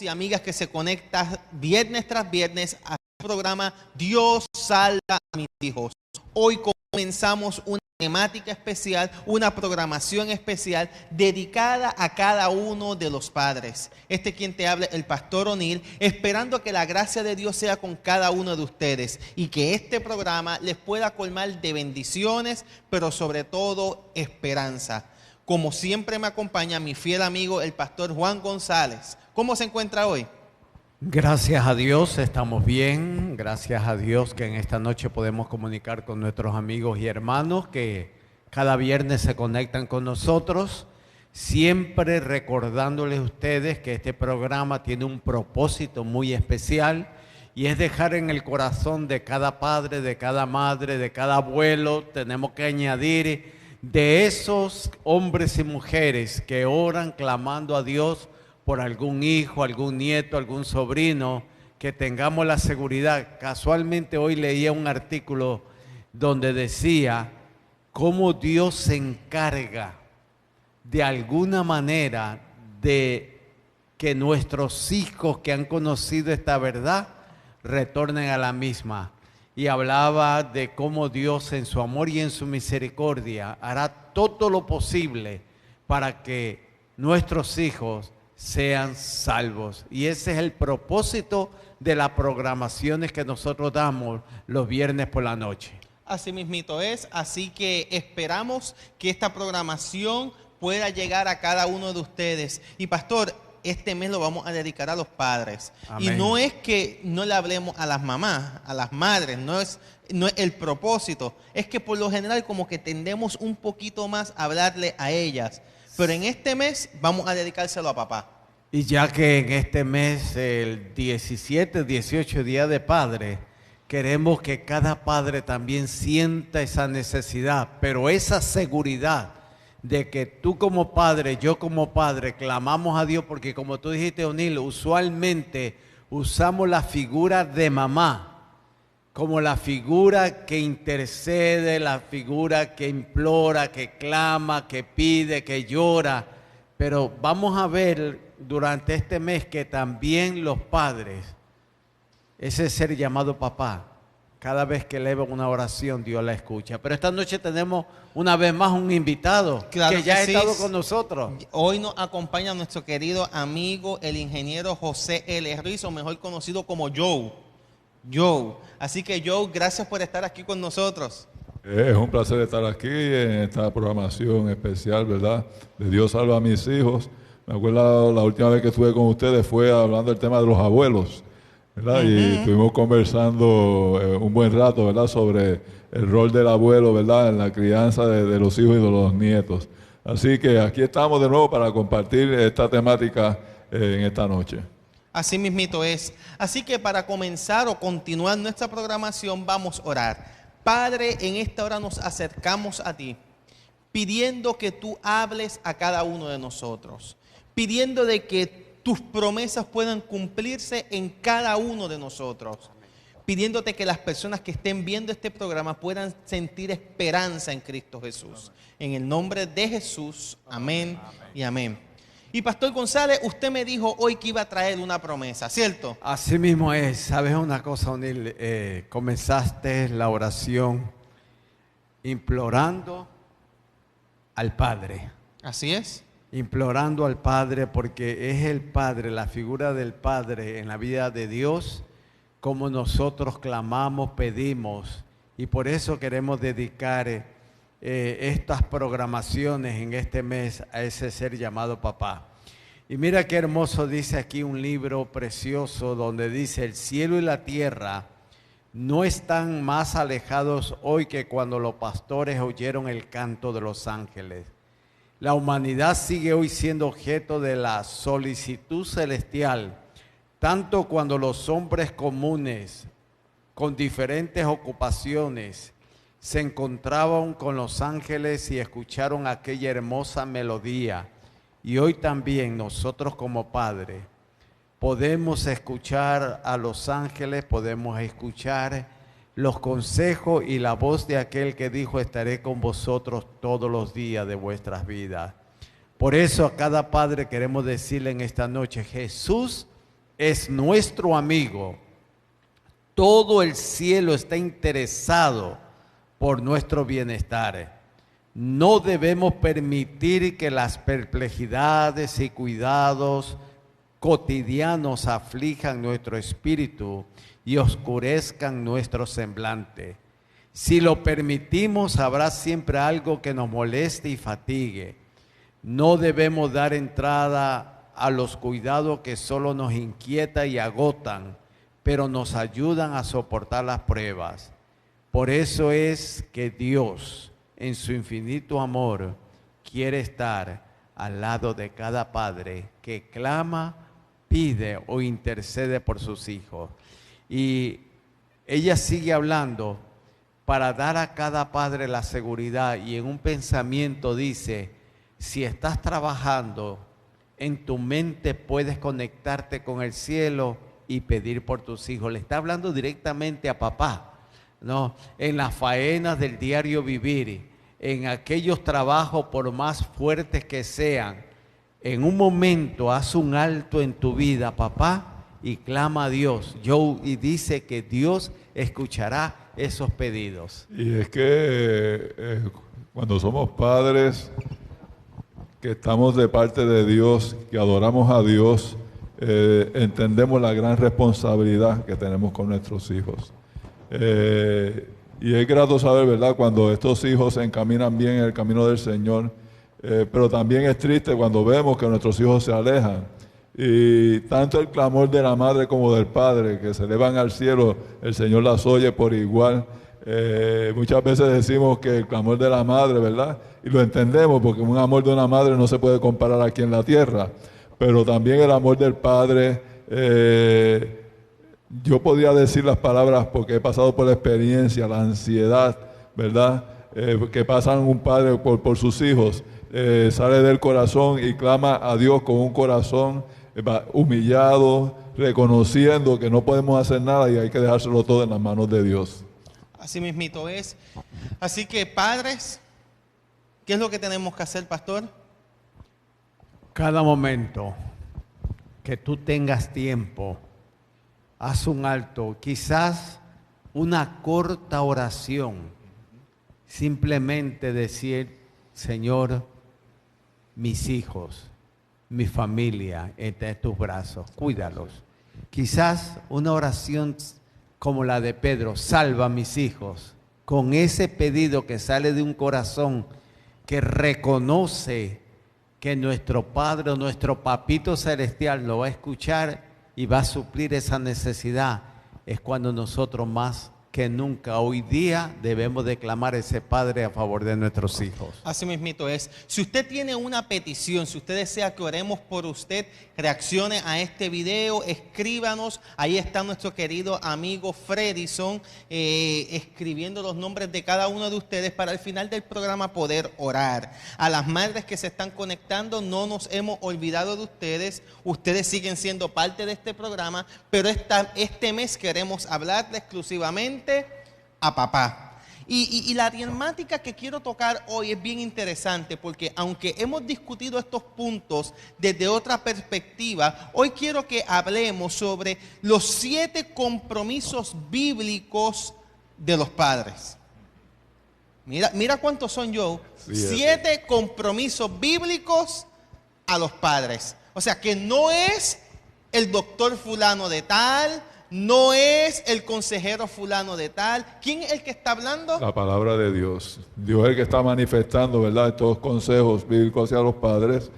y amigas que se conectan viernes tras viernes a este programa Dios salva a mis hijos. Hoy comenzamos una temática especial, una programación especial dedicada a cada uno de los padres. Quien te habla, el pastor O'Neill, esperando que la gracia de Dios sea con cada uno de ustedes y que este programa les pueda colmar de bendiciones, pero sobre todo esperanza. Como siempre me acompaña mi fiel amigo, el pastor Juan González. ¿Cómo se encuentra hoy? Gracias a Dios, estamos bien. Gracias a Dios que en esta noche podemos comunicar con nuestros amigos y hermanos que cada viernes se conectan con nosotros. Siempre recordándoles a ustedes que este programa tiene un propósito muy especial y es dejar en el corazón de cada padre, de cada madre, de cada abuelo, tenemos que añadir de esos hombres y mujeres que oran clamando a Dios por algún hijo, algún nieto, algún sobrino, que tengamos la seguridad. Casualmente hoy leía un artículo donde decía cómo Dios se encarga de alguna manera de que nuestros hijos que han conocido esta verdad retornen a la misma. Y hablaba de cómo Dios en su amor y en su misericordia hará todo lo posible para que nuestros hijos sean salvos. Y ese es el propósito de las programaciones que nosotros damos los viernes por la noche. Así mismito es, así que esperamos que esta programación pueda llegar a cada uno de ustedes. Y pastor, este mes lo vamos a dedicar a los padres. Amén. Y no es que no le hablemos a las mamás, a las madres, no es el propósito, es que por lo general como que tendemos un poquito más a hablarle a ellas. Pero en este mes vamos a dedicárselo a papá. Y ya que en este mes, el 17, 18 día de padre, queremos que cada padre también sienta esa necesidad, pero esa seguridad de que tú como padre, yo como padre, clamamos a Dios, porque como tú dijiste, O'Neill, usualmente usamos la figura de mamá como la figura que intercede, la figura que implora, que clama, que pide, que llora. Pero vamos a ver durante este mes que también los padres, ese ser llamado papá, cada vez que elevan una oración, Dios la escucha. Pero esta noche tenemos una vez más un invitado que ya ha estado con nosotros. Hoy nos acompaña nuestro querido amigo, el ingeniero José L. Ruiz, o mejor conocido como Joe. Así que Joe, gracias por estar aquí con nosotros. Es un placer estar aquí en esta programación especial, ¿verdad? De Dios salva a mis hijos. Me acuerdo la última vez que estuve con ustedes fue hablando del tema de los abuelos, ¿verdad? Y estuvimos conversando un buen rato, ¿verdad? Sobre el rol del abuelo, ¿verdad? En la crianza de los hijos y de los nietos. Así que aquí estamos de nuevo para compartir esta temática en esta noche. Así mismito es. Así que para comenzar o continuar nuestra programación vamos a orar. Padre, en esta hora nos acercamos a ti, pidiendo que tú hables a cada uno de nosotros, pidiendo de que tus promesas puedan cumplirse en cada uno de nosotros, pidiéndote que las personas que estén viendo este programa puedan sentir esperanza en Cristo Jesús. En el nombre de Jesús, amén y amén. Y Pastor González, usted me dijo hoy que iba a traer una promesa, ¿cierto? Así mismo es. ¿Sabes una cosa, O'Neill? Comenzaste la oración implorando al Padre. Así es. Implorando al Padre, porque es el Padre, la figura del Padre en la vida de Dios, como nosotros clamamos, pedimos. Y por eso queremos dedicar estas programaciones en este mes a ese ser llamado papá. Y mira qué hermoso dice aquí un libro precioso donde dice: el cielo y la tierra no están más alejados hoy que cuando los pastores oyeron el canto de los ángeles. La humanidad sigue hoy siendo objeto de la solicitud celestial, tanto cuando los hombres comunes con diferentes ocupaciones se encontraban con los ángeles y escucharon aquella hermosa melodía. Y hoy también nosotros como padres podemos escuchar a los ángeles, podemos escuchar los consejos y la voz de aquel que dijo: estaré con vosotros todos los días de vuestras vidas. Por eso a cada padre queremos decirle en esta noche: Jesús es nuestro amigo. Todo el cielo está interesado por nuestro bienestar. No debemos permitir que las perplejidades y cuidados cotidianos aflijan nuestro espíritu y oscurezcan nuestro semblante. Si lo permitimos, habrá siempre algo que nos moleste y fatigue. No debemos dar entrada a los cuidados que solo nos inquietan y agotan, pero nos ayudan a soportar las pruebas. Por eso es que Dios, en su infinito amor, quiere estar al lado de cada padre que clama, pide o intercede por sus hijos. Y ella sigue hablando para dar a cada padre la seguridad, y en un pensamiento dice: si estás trabajando, en tu mente puedes conectarte con el cielo y pedir por tus hijos. Le está hablando directamente a papá, ¿no? En las faenas del diario vivir, en aquellos trabajos por más fuertes que sean, en un momento haz un alto en tu vida, papá, y clama a Dios. Y dice que Dios escuchará esos pedidos. Y es que cuando somos padres, que estamos de parte de Dios, que adoramos a Dios, entendemos la gran responsabilidad que tenemos con nuestros hijos. Y es grato saber, ¿verdad?, cuando estos hijos se encaminan bien en el camino del Señor, pero también es triste cuando vemos que nuestros hijos se alejan. Y tanto el clamor de la madre como del padre, que se elevan al cielo, el Señor las oye por igual. Muchas veces decimos que el clamor de la madre, ¿verdad?, y lo entendemos, porque un amor de una madre no se puede comparar aquí en la tierra, pero también el amor del padre. Yo podría decir las palabras porque he pasado por la experiencia, la ansiedad, ¿verdad?, que pasan un padre por sus hijos. Sale del corazón y clama a Dios con un corazón humillado, reconociendo que no podemos hacer nada y hay que dejárselo todo en las manos de Dios. Así mismito es. Así que, padres, ¿qué es lo que tenemos que hacer, pastor? Cada momento que tú tengas tiempo, haz un alto, quizás una corta oración, simplemente decir: Señor, mis hijos, mi familia, entre tus brazos, cuídalos. Quizás una oración como la de Pedro: salva a mis hijos, con ese pedido que sale de un corazón que reconoce que nuestro Padre o nuestro Papito Celestial lo va a escuchar y va a suplir esa necesidad. Es cuando nosotros más que nunca hoy día debemos declamar ese Padre a favor de nuestros hijos. Así mismito es. Si usted tiene una petición, si usted desea que oremos por usted, reaccione a este video, escríbanos. Ahí está nuestro querido amigo Fredison escribiendo los nombres de cada uno de ustedes para al final del programa poder orar. A las madres que se están conectando, no nos hemos olvidado de ustedes. Ustedes siguen siendo parte de este programa, pero este mes queremos hablarle exclusivamente a papá. Y la temática que quiero tocar hoy es bien interesante, porque aunque hemos discutido estos puntos desde otra perspectiva, hoy quiero que hablemos sobre los 7 compromisos bíblicos de los padres. Mira cuántos son, Joe. 7 compromisos bíblicos a los padres. O sea que no es el doctor fulano de tal, no es el consejero fulano de tal. ¿Quién es el que está hablando? La palabra de Dios. Dios es el que está manifestando, ¿verdad?, estos consejos bíblicos hacia los padres.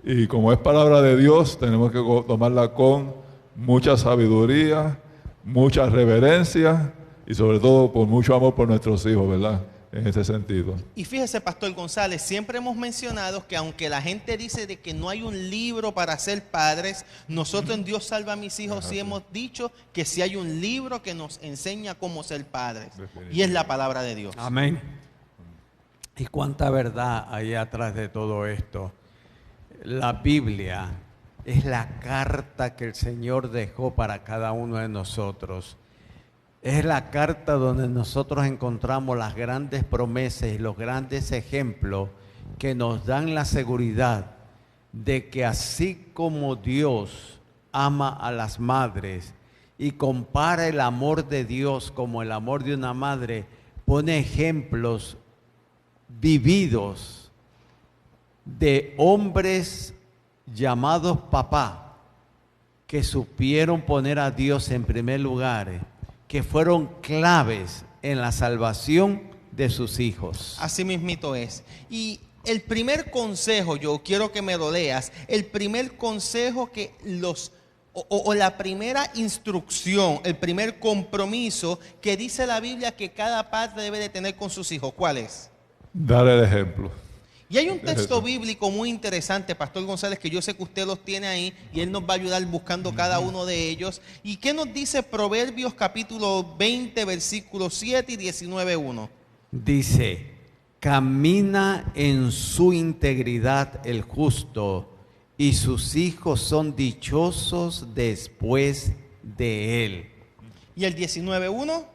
Y como es palabra de Dios, tenemos que tomarla con mucha sabiduría, mucha reverencia y sobre todo por mucho amor por nuestros hijos, ¿verdad?, en ese sentido. Y fíjese, Pastor González, siempre hemos mencionado que aunque la gente dice de que no hay un libro para ser padres, nosotros en Dios Salva a Mis Hijos sí hemos dicho que sí hay un libro que nos enseña cómo ser padres. Y es la palabra de Dios. Amén. ¿Y cuánta verdad hay atrás de todo esto? La Biblia es la carta que el Señor dejó para cada uno de nosotros. Es la carta donde nosotros encontramos las grandes promesas y los grandes ejemplos que nos dan la seguridad de que así como Dios ama a las madres y compara el amor de Dios como el amor de una madre, pone ejemplos vividos de hombres llamados papá, que supieron poner a Dios en primer lugar, que fueron claves en la salvación de sus hijos. Así mismito es. Y el primer consejo, yo quiero que me lo leas, el primer consejo que o la primera instrucción, el primer compromiso que dice la Biblia que cada padre debe de tener con sus hijos, ¿cuál es? Dar el ejemplo. Y hay un texto bíblico muy interesante, Pastor González, que yo sé que usted los tiene ahí y él nos va a ayudar buscando cada uno de ellos. ¿Y qué nos dice Proverbios capítulo 20, versículos 7 y 19:1? Dice, camina en su integridad el justo, y sus hijos son dichosos después de él. ¿Y el 19:1?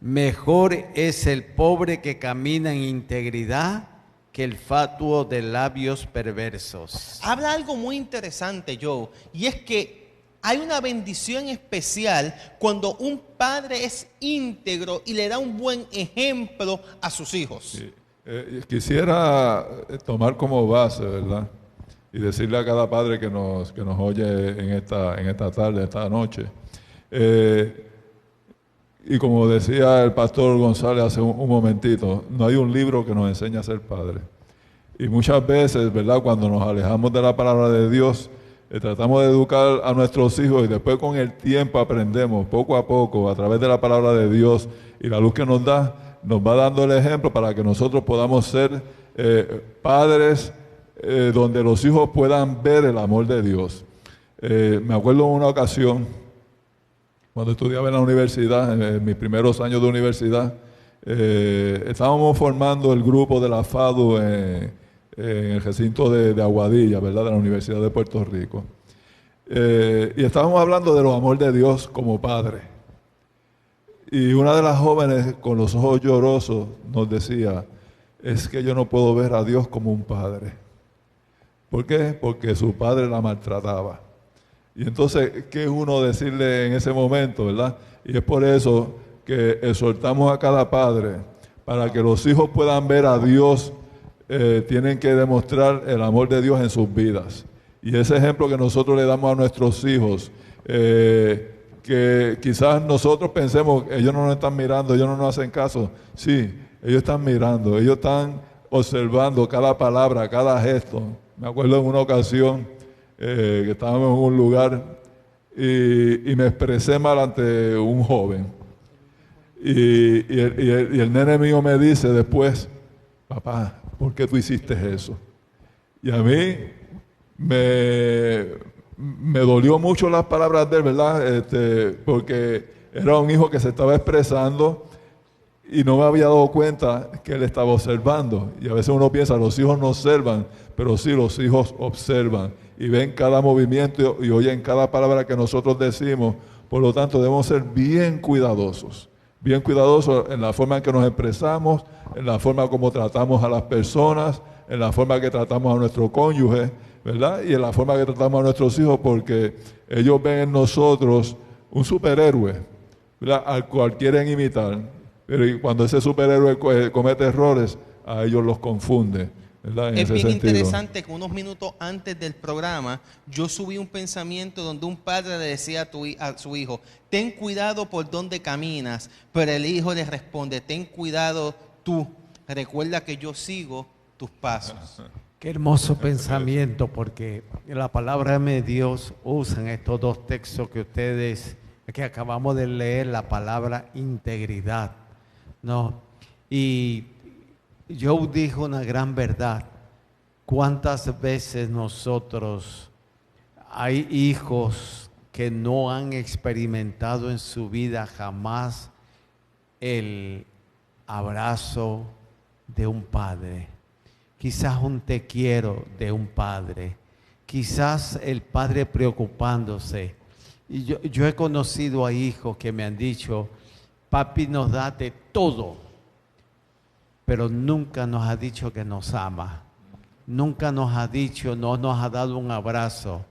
Mejor es el pobre que camina en integridad que el fatuo de labios perversos. Habla algo muy interesante, Joe, y es que hay una bendición especial cuando un padre es íntegro y le da un buen ejemplo a sus hijos. Sí. Quisiera tomar como base, ¿verdad? Y decirle a cada padre que nos oye en esta tarde, esta noche. Y como decía el pastor González hace un momentito, no hay un libro que nos enseñe a ser padre. Y muchas veces, ¿verdad?, cuando nos alejamos de la palabra de Dios, tratamos de educar a nuestros hijos y después con el tiempo aprendemos, poco a poco, a través de la palabra de Dios y la luz que nos da, nos va dando el ejemplo para que nosotros podamos ser padres donde los hijos puedan ver el amor de Dios. Me acuerdo en una ocasión, cuando estudiaba en la universidad, en mis primeros años de universidad, estábamos formando el grupo de la FADU en el recinto de Aguadilla, ¿verdad?, de la Universidad de Puerto Rico. Y estábamos hablando de los amor de Dios como padre. Y una de las jóvenes, con los ojos llorosos, nos decía, es que yo no puedo ver a Dios como un padre. ¿Por qué? Porque su padre la maltrataba. Y entonces, ¿qué es uno decirle en ese momento, verdad? Y es por eso que exhortamos a cada padre, para que los hijos puedan ver a Dios, tienen que demostrar el amor de Dios en sus vidas. Y ese ejemplo que nosotros le damos a nuestros hijos, que quizás nosotros pensemos, ellos no nos están mirando, ellos no nos hacen caso. Sí, ellos están mirando, ellos están observando cada palabra, cada gesto. Me acuerdo en una ocasión que estábamos en un lugar y me expresé mal ante un joven. Y el nene mío me dice después, papá, ¿por qué tú hiciste eso? Y a mí me dolió mucho las palabras de él, ¿verdad? Porque era un hijo que se estaba expresando y no me había dado cuenta que él estaba observando. Y a veces uno piensa, los hijos no observan, pero sí, los hijos observan y ven cada movimiento y oyen cada palabra que nosotros decimos. Por lo tanto, debemos ser bien cuidadosos en la forma en que nos expresamos, en la forma como tratamos a las personas, en la forma que tratamos a nuestro cónyuge, ¿verdad? Y en la forma que tratamos a nuestros hijos, porque ellos ven en nosotros un superhéroe, ¿verdad?, al cual quieren imitar, pero cuando ese superhéroe comete errores, a ellos los confunde, ¿verdad? Es bien interesante que unos minutos antes del programa yo subí un pensamiento donde un padre le decía a su hijo, ten cuidado por donde caminas, pero el hijo le responde, ten cuidado tú, recuerda que yo sigo tus pasos. Qué hermoso pensamiento, porque la palabra de Dios usa en estos dos textos que acabamos de leer, la palabra integridad, ¿no? Y Job dijo una gran verdad. ¿Cuántas veces nosotros, hay hijos que no han experimentado en su vida jamás el abrazo de un padre? Quizás un te quiero de un padre, quizás el padre preocupándose. Y yo he conocido a hijos que me han dicho, papi nos da de todo, pero nunca nos ha dicho que nos ama, nunca nos ha dicho, no nos ha dado un abrazo.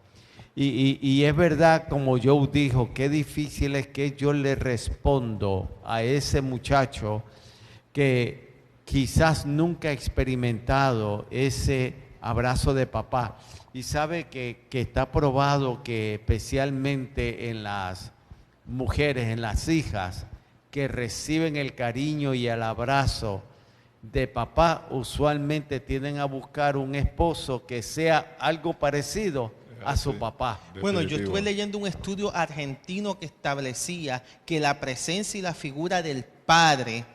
Y es verdad, como Joe dijo, qué difícil es que yo le respondo a ese muchacho que quizás nunca ha experimentado ese abrazo de papá. Y sabe que está probado que especialmente en las mujeres, en las hijas, que reciben el cariño y el abrazo de papá, usualmente tienden a buscar un esposo que sea algo parecido a su papá. Bueno, yo estuve leyendo un estudio argentino que establecía que la presencia y la figura del padre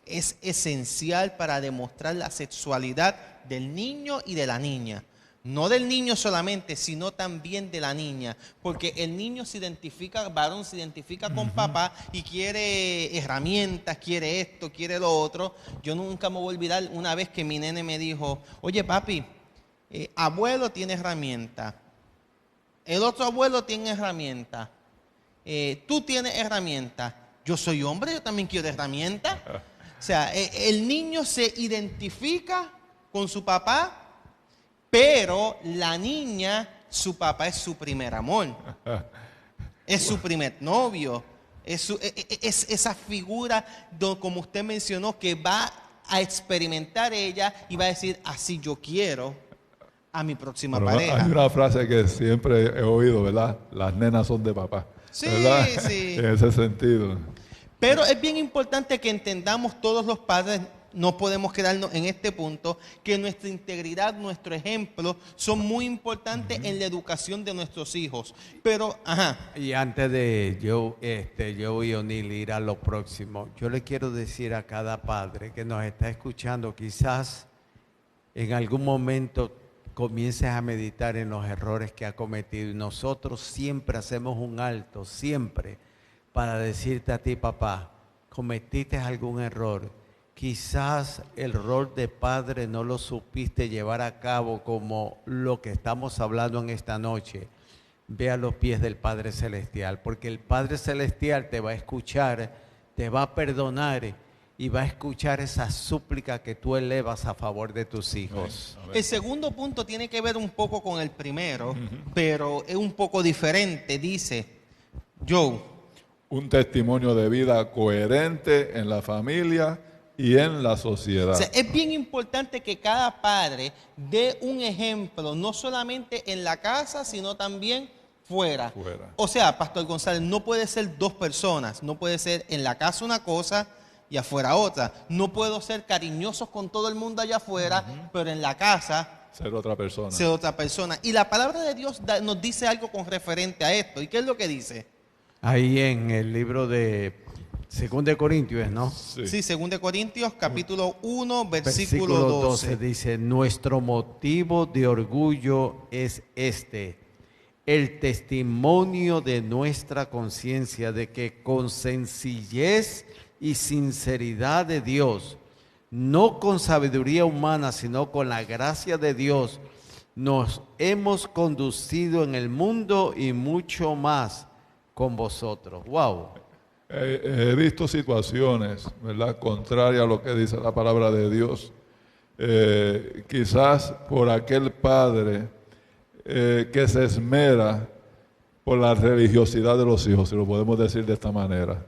es esencial para demostrar la sexualidad del niño y de la niña. No del niño solamente, sino también de la niña. Porque el niño se identifica, varón se identifica con papá y quiere herramientas, quiere esto, quiere lo otro. Yo nunca me voy a olvidar una vez que mi nene me dijo, oye papi, abuelo tiene herramientas. El otro abuelo tiene herramientas. Tú tienes herramientas. Yo soy hombre, yo también quiero herramientas. O sea, el niño se identifica con su papá, pero la niña, su papá es su primer amor. Es su primer novio. Es esa figura, como usted mencionó, que va a experimentar ella y va a decir, así yo quiero a mi próxima pareja. Hay una frase que siempre he oído, ¿verdad? Las nenas son de papá. Sí, ¿verdad? sí. En ese sentido. Pero es bien importante que entendamos todos los padres, no podemos quedarnos en este punto, que nuestra integridad, nuestro ejemplo, son muy importantes en la educación de nuestros hijos. Pero, Y antes de yo y O'Neill ir a lo próximo, yo le quiero decir a cada padre que nos está escuchando, quizás en algún momento comiences a meditar en los errores que ha cometido. Y nosotros siempre hacemos un alto, siempre, para decirte a ti, papá, cometiste algún error. Quizás el rol de padre no lo supiste llevar a cabo como lo que estamos hablando en esta noche. Ve a los pies del Padre Celestial, porque el Padre Celestial te va a escuchar, te va a perdonar y va a escuchar esa súplica que tú elevas a favor de tus hijos. el segundo punto tiene que ver un poco con el primero, pero es un poco diferente. Dice, Joe, Un testimonio de vida coherente en la familia y en la sociedad. o sea, es bien importante que cada padre dé un ejemplo, no solamente en la casa, sino también fuera. O sea, Pastor González, no puede ser dos personas, no puede ser en la casa una cosa y afuera otra. No puedo ser cariñosos con todo el mundo allá afuera, pero en la casa Ser otra persona. ser otra persona. Y la palabra de Dios nos dice algo con referente a esto. ¿Y qué es lo que dice? Ahí en el libro de 2 Corintios, ¿no? Sí, 2 Corintios, capítulo 1, versículo 12. Dice, nuestro motivo de orgullo es el testimonio de nuestra conciencia de que con sencillez y sinceridad de Dios, no con sabiduría humana, sino con la gracia de Dios, nos hemos conducido en el mundo y mucho más con vosotros. ¡Wow! He visto situaciones, ¿verdad?, contrarias a lo que dice la palabra de Dios. Quizás por aquel padre que se esmera por la religiosidad de los hijos, si lo podemos decir de esta manera.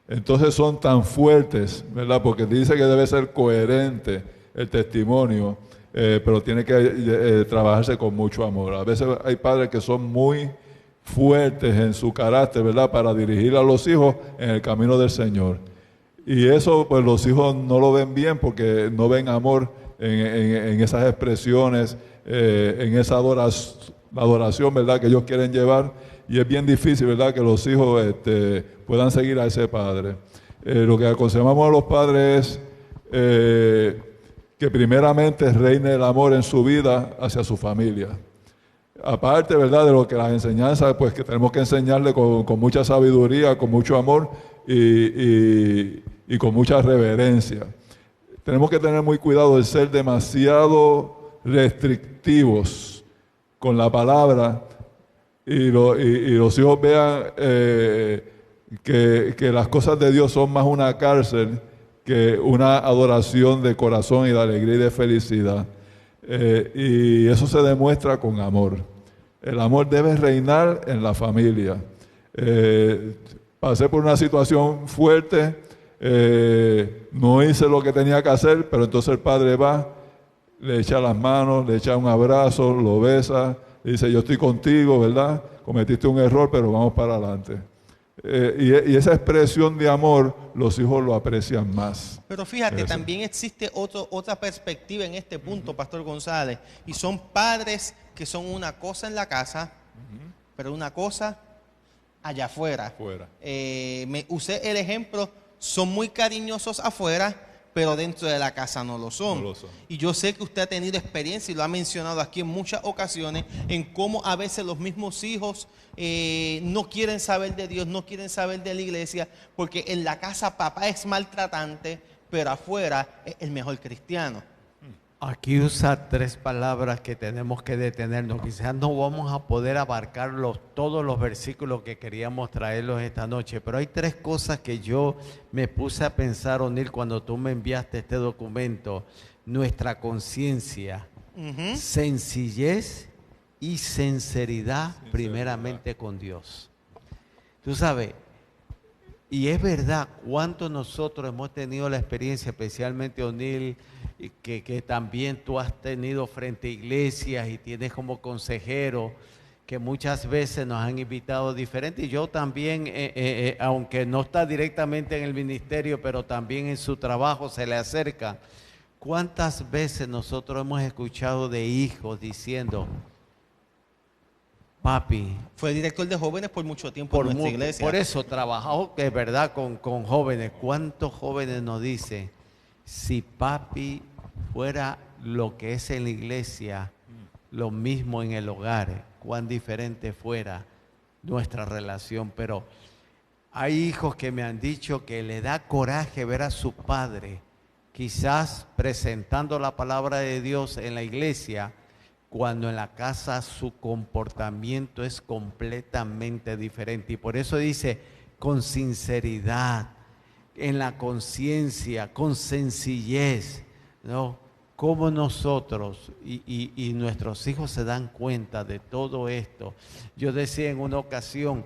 Entonces son tan fuertes, ¿verdad?, porque dice que debe ser coherente el testimonio, pero tiene que trabajarse con mucho amor. A veces hay padres que son muy fuertes en su carácter, ¿verdad?, para dirigir a los hijos en el camino del Señor. Y eso, pues los hijos no lo ven bien porque no ven amor en esas expresiones, en esa adoración, ¿verdad?, que ellos quieren llevar. Y es bien difícil, ¿verdad?, que los hijos puedan seguir a ese padre. Lo que aconsejamos a los padres es que primeramente reine el amor en su vida hacia su familia. Aparte, ¿verdad?, de lo que las enseñanzas, pues que tenemos que enseñarle con mucha sabiduría, con mucho amor y con mucha reverencia. Tenemos que tener muy cuidado de ser demasiado restrictivos con la palabra y los hijos vean que las cosas de Dios son más una cárcel que una adoración de corazón y de alegría y de felicidad. Y eso se demuestra con amor. El amor debe reinar en la familia. Pasé por una situación fuerte, no hice lo que tenía que hacer, pero entonces el padre va, le echa las manos, le echa un abrazo, lo besa, le dice, yo estoy contigo, ¿verdad? Cometiste un error, pero vamos para adelante. Y esa expresión de amor, los hijos lo aprecian más. Pero fíjate, Eso. también existe otra perspectiva en este punto, Pastor González, y son padres que son una cosa en la casa, pero una cosa allá afuera. Afuera. Me usé el ejemplo, son muy cariñosos afuera, pero dentro de la casa no lo son. No lo son. Y yo sé que usted ha tenido experiencia y lo ha mencionado aquí en muchas ocasiones, en cómo a veces los mismos hijos no quieren saber de Dios, no quieren saber de la iglesia, porque en la casa papá es maltratante, pero afuera es el mejor cristiano. Aquí usa 3 palabras que tenemos que detenernos. Quizás no vamos a poder abarcar todos los versículos que queríamos traerlos esta noche, pero hay 3 cosas que yo me puse a pensar, O'Neill, cuando tú me enviaste este documento. Nuestra conciencia, sencillez y sinceridad primeramente con Dios. Tú sabes, y es verdad, cuánto nosotros hemos tenido la experiencia, especialmente O'Neill, que también tú has tenido frente a iglesias y tienes como consejero, que muchas veces nos han invitado diferentes. Y yo también, aunque no está directamente en el ministerio, pero también en su trabajo se le acerca. ¿Cuántas veces nosotros hemos escuchado de hijos diciendo, papi, Fue director de jóvenes por mucho tiempo en nuestra iglesia. por eso trabajó, que es verdad, con jóvenes? ¿Cuántos jóvenes nos dicen, si papi fuera lo que es en la iglesia, lo mismo en el hogar, cuán diferente fuera nuestra relación? Pero hay hijos que me han dicho que le da coraje ver a su padre, quizás presentando la palabra de Dios en la iglesia, cuando en la casa su comportamiento es completamente diferente. Y por eso dice, con sinceridad, en la conciencia, con sencillez, ¿no? Cómo nosotros y nuestros hijos se dan cuenta de todo esto. Yo decía en una ocasión,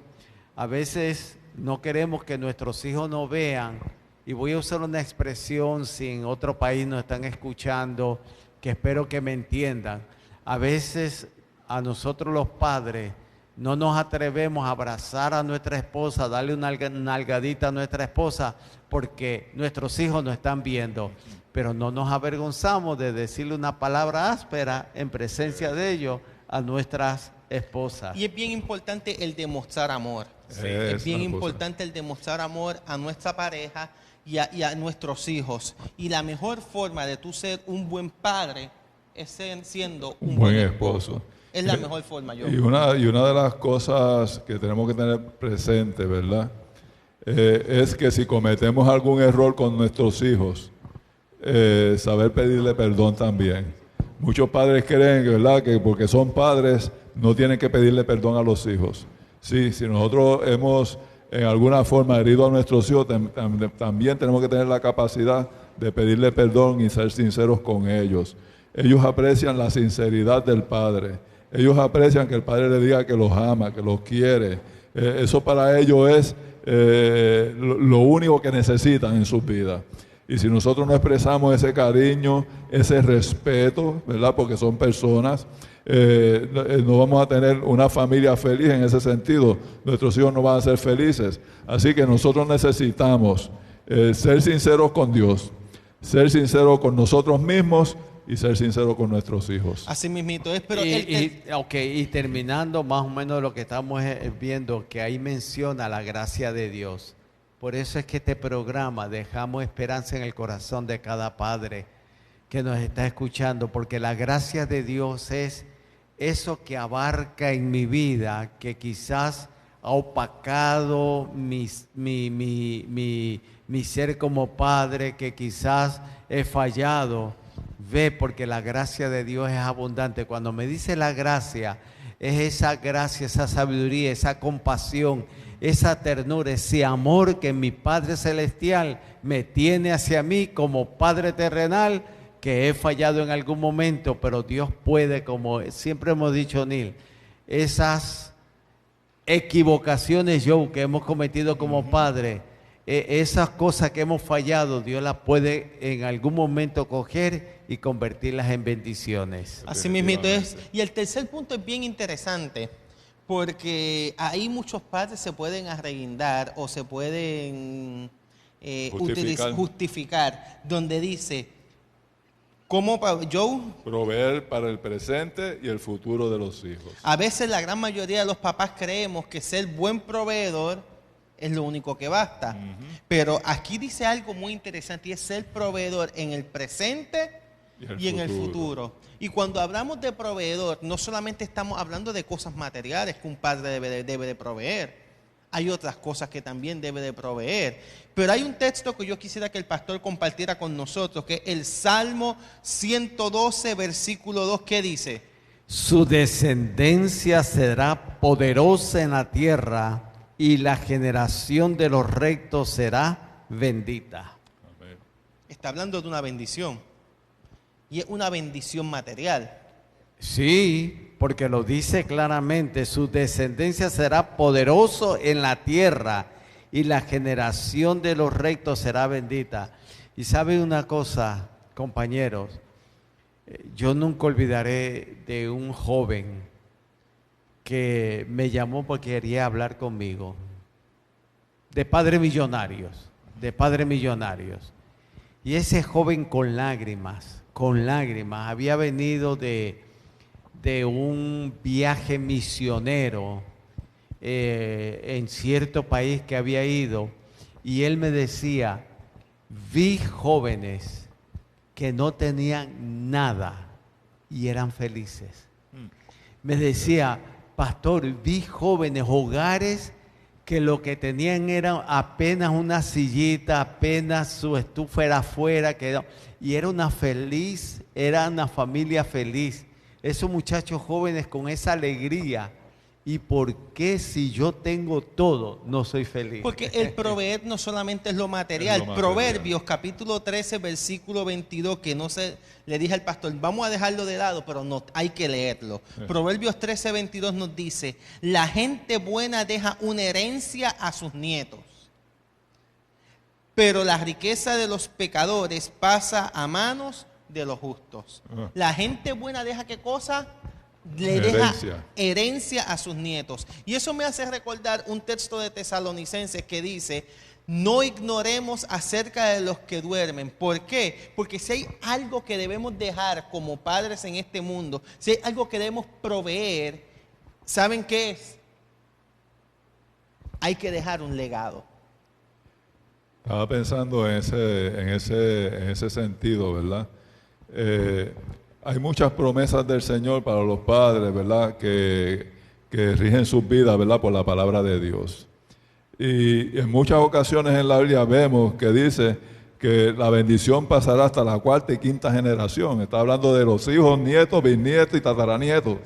a veces no queremos que nuestros hijos nos vean, y voy a usar una expresión, si en otro país nos están escuchando, que espero que me entiendan. A veces a nosotros los padres no nos atrevemos a abrazar a nuestra esposa, darle una nalgadita a nuestra esposa, porque nuestros hijos nos están viendo, pero no nos avergonzamos de decirle una palabra áspera en presencia de ellos a nuestras esposas. Y es bien importante el demostrar amor. Sí, Es bien una cosa. importante el demostrar amor a nuestra pareja y a nuestros hijos. Y la mejor forma de tú ser un buen padre es siendo Un buen esposo. Es la mejor forma, yo. Y una de las cosas que tenemos que tener presente, ¿verdad? Es que si cometemos algún error con nuestros hijos, saber pedirle perdón también. Muchos padres creen, ¿verdad?, que porque son padres no tienen que pedirle perdón a los hijos. Sí, si nosotros hemos en alguna forma herido a nuestros hijos, también tenemos que tener la capacidad de pedirle perdón y ser sinceros con ellos. Ellos aprecian la sinceridad del padre. Ellos aprecian que el padre le diga que los ama, que los quiere. Eso para ellos es lo único que necesitan en sus vidas. Y si nosotros no expresamos ese cariño, ese respeto, ¿verdad?, porque son personas, no vamos a tener una familia feliz en ese sentido. Nuestros hijos no van a ser felices. Así que nosotros necesitamos ser sinceros con Dios, ser sinceros con nosotros mismos y ser sinceros con nuestros hijos. Así mismito es, pero y terminando más o menos lo que estamos viendo, que ahí menciona la gracia de Dios. Por eso es que este programa dejamos esperanza en el corazón de cada padre que nos está escuchando, porque la gracia de Dios es eso que abarca en mi vida, que quizás ha opacado mi ser como padre, que quizás he fallado. Ve, porque la gracia de Dios es abundante. Cuando me dice la gracia, es esa gracia, esa sabiduría, esa compasión, esa ternura, ese amor que mi Padre Celestial me tiene hacia mí como Padre terrenal, que he fallado en algún momento, pero Dios puede, como siempre hemos dicho, Neil, esas equivocaciones, Joe, que hemos cometido como padres, esas cosas que hemos fallado, Dios las puede en algún momento coger y convertirlas en bendiciones. Así mismo es. Y el tercer punto es bien interesante, porque ahí muchos padres se pueden arreguindar o se pueden justificar, donde dice, ¿cómo, Joe? Proveer para el presente y el futuro de los hijos. A veces la gran mayoría de los papás creemos que ser buen proveedor es lo único que basta. Pero aquí dice algo muy interesante y es ser proveedor en el presente y en el futuro. Y cuando hablamos de proveedor, no solamente estamos hablando de cosas materiales que un padre debe de proveer. Hay otras cosas que también debe de proveer. Pero hay un texto que yo quisiera que el pastor compartiera con nosotros, que es el Salmo 112, versículo 2, que dice: su descendencia será poderosa en la tierra y la generación de los rectos será bendita. Amén. Está hablando de una bendición. Y es una bendición material. Sí, porque lo dice claramente, su descendencia será poderoso en la tierra y la generación de los rectos será bendita. Y sabe una cosa, compañeros, yo nunca olvidaré de un joven que me llamó porque quería hablar conmigo, de padres millonarios. Y ese joven con lágrimas, había venido de un viaje misionero en cierto país que había ido, y él me decía, vi jóvenes que no tenían nada y eran felices. Me decía, pastor, vi jóvenes, hogares que lo que tenían era apenas una sillita, apenas su estufa era afuera, y era una familia feliz. Esos muchachos jóvenes con esa alegría. ¿Y por qué si yo tengo todo no soy feliz? Porque el proveer no solamente es lo material. Proverbios capítulo 13 versículo 22, que no sé, le dije al pastor, vamos a dejarlo de lado, pero no, hay que leerlo. Proverbios 13, 22 nos dice, la gente buena deja una herencia a sus nietos, pero la riqueza de los pecadores pasa a manos de los justos. La gente buena deja ¿qué cosa? Le deja herencia a sus nietos. Y eso me hace recordar un texto de Tesalonicenses que dice, no ignoremos acerca de los que duermen. ¿Por qué? Porque si hay algo que debemos dejar como padres en este mundo, si hay algo que debemos proveer, ¿saben qué es? Hay que dejar un legado. Estaba pensando en ese sentido, ¿verdad? Hay muchas promesas del Señor para los padres, ¿verdad? Que rigen sus vidas, ¿verdad? Por la palabra de Dios. Y en muchas ocasiones en la Biblia vemos que dice que la bendición pasará hasta la cuarta y quinta generación. Está hablando de los hijos, nietos, bisnietos y tataranietos.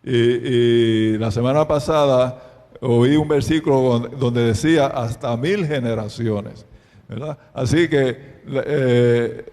Y la semana pasada oí un versículo donde decía hasta 1000 generaciones, ¿verdad? Así que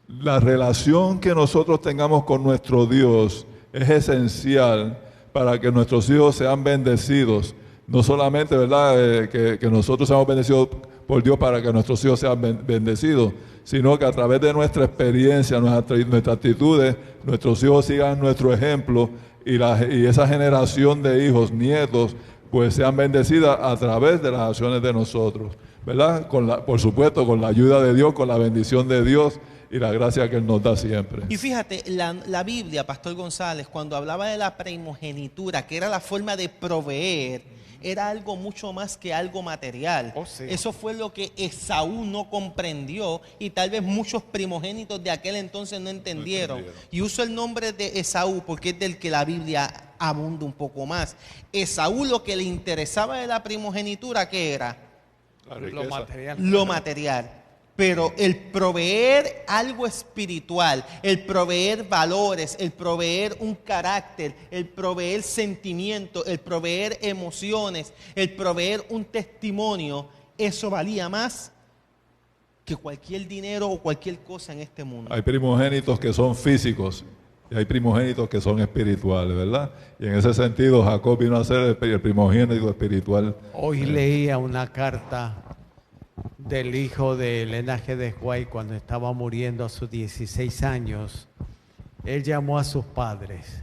la relación que nosotros tengamos con nuestro Dios es esencial para que nuestros hijos sean bendecidos. No solamente, ¿verdad? Que nosotros seamos bendecidos por Dios para que nuestros hijos sean bendecidos, sino que a través de nuestra experiencia, nuestras actitudes, nuestros hijos sigan nuestro ejemplo y esa generación de hijos, nietos, pues sean bendecidas a través de las acciones de nosotros, ¿verdad? Por supuesto, con la ayuda de Dios, con la bendición de Dios y la gracia que Él nos da siempre. Y fíjate, la Biblia, Pastor González, cuando hablaba de la primogenitura, que era la forma de proveer, era algo mucho más que algo material. Sí. Eso fue lo que Esaú no comprendió y tal vez muchos primogénitos de aquel entonces no entendieron. Y uso el nombre de Esaú porque es del que la Biblia abunda un poco más. Esaú, lo que le interesaba de la primogenitura, ¿qué era? Lo material. Pero el proveer algo espiritual, el proveer valores, el proveer un carácter, el proveer sentimientos, el proveer emociones, el proveer un testimonio, eso valía más que cualquier dinero o cualquier cosa en este mundo. Hay primogénitos que son físicos, y hay primogénitos que son espirituales, ¿verdad? Y en ese sentido Jacob vino a ser el primogénito espiritual. Hoy leía una carta del hijo de Elena G. de White cuando estaba muriendo a sus 16 años. Él llamó a sus padres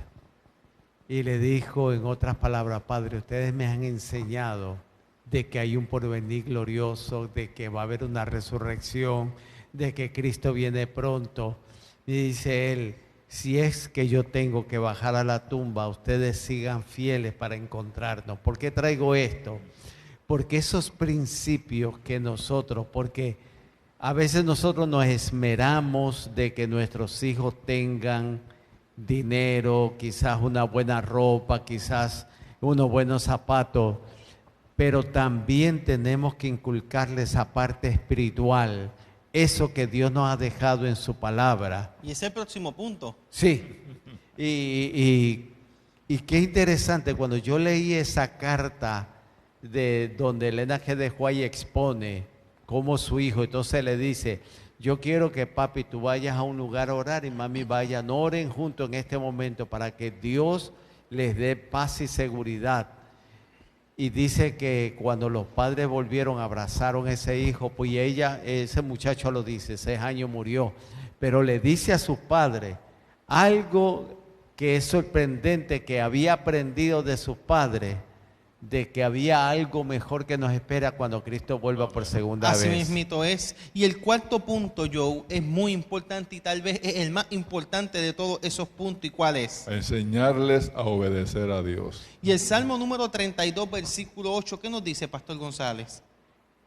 y le dijo, en otras palabras: Padre, ustedes me han enseñado de que hay un porvenir glorioso, de que va a haber una resurrección, de que Cristo viene pronto. Y dice él: si es que yo tengo que bajar a la tumba, ustedes sigan fieles para encontrarnos. ¿Por qué traigo esto? Porque esos principios que nosotros, porque a veces nosotros nos esmeramos de que nuestros hijos tengan dinero, quizás una buena ropa, quizás unos buenos zapatos, pero también tenemos que inculcarles esa parte espiritual, eso que Dios nos ha dejado en su palabra. Y ese es el próximo punto. Sí, y qué interesante, cuando yo leí esa carta de donde Elena G. de White expone cómo su hijo, entonces le dice: yo quiero que papi tú vayas a un lugar a orar y mami vayan, oren juntos en este momento para que Dios les dé paz y seguridad. Y dice que cuando los padres volvieron, abrazaron a ese hijo, pues ese muchacho lo dice, 6 años murió, pero le dice a sus padres algo que es sorprendente, que había aprendido de sus padres, de que había algo mejor que nos espera cuando Cristo vuelva por segunda Así vez. mismito es. Y el cuarto punto, Joe, es muy importante y tal vez es el más importante de todos esos puntos. ¿Y cuál es? Enseñarles a obedecer a Dios. Y el Salmo número 32, versículo 8, ¿qué nos dice, Pastor González?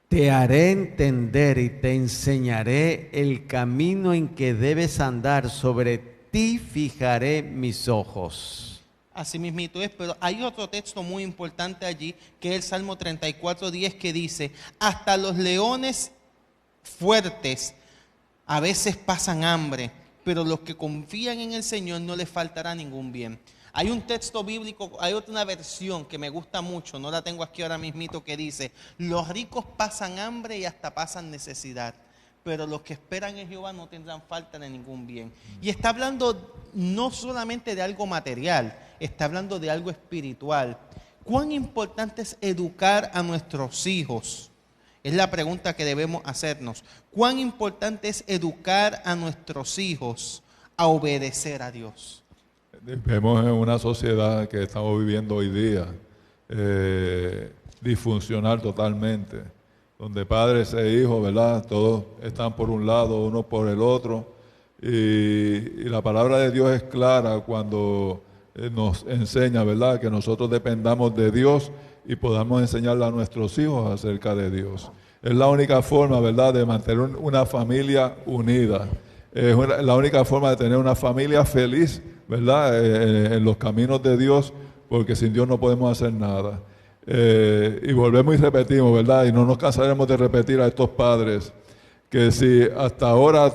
Te haré entender y te enseñaré el camino en que debes andar, sobre ti fijaré mis ojos. Así mismito es, pero hay otro texto muy importante allí, que es el Salmo 34:10, que dice: hasta los leones fuertes a veces pasan hambre, pero los que confían en el Señor no les faltará ningún bien. Hay un texto bíblico, hay otra versión que me gusta mucho, no la tengo aquí ahora mismito, que dice: los ricos pasan hambre y hasta pasan necesidad, pero los que esperan en Jehová no tendrán falta de ningún bien. Y está hablando no solamente de algo material, está hablando de algo espiritual. ¿Cuán importante es educar a nuestros hijos? Es la pregunta que debemos hacernos. ¿Cuán importante es educar a nuestros hijos a obedecer a Dios? Vemos en una sociedad que estamos viviendo hoy día, disfuncional totalmente, donde padres e hijos, ¿verdad? Todos están por un lado, uno por el otro. Y la palabra de Dios es clara cuando nos enseña, ¿verdad?, que nosotros dependamos de Dios y podamos enseñarle a nuestros hijos acerca de Dios. Es la única forma, ¿verdad?, de mantener una familia unida. Es la única forma de tener una familia feliz, ¿verdad?, en los caminos de Dios, porque sin Dios no podemos hacer nada. Y volvemos y repetimos, ¿verdad? Y no nos cansaremos de repetir a estos padres que si hasta ahora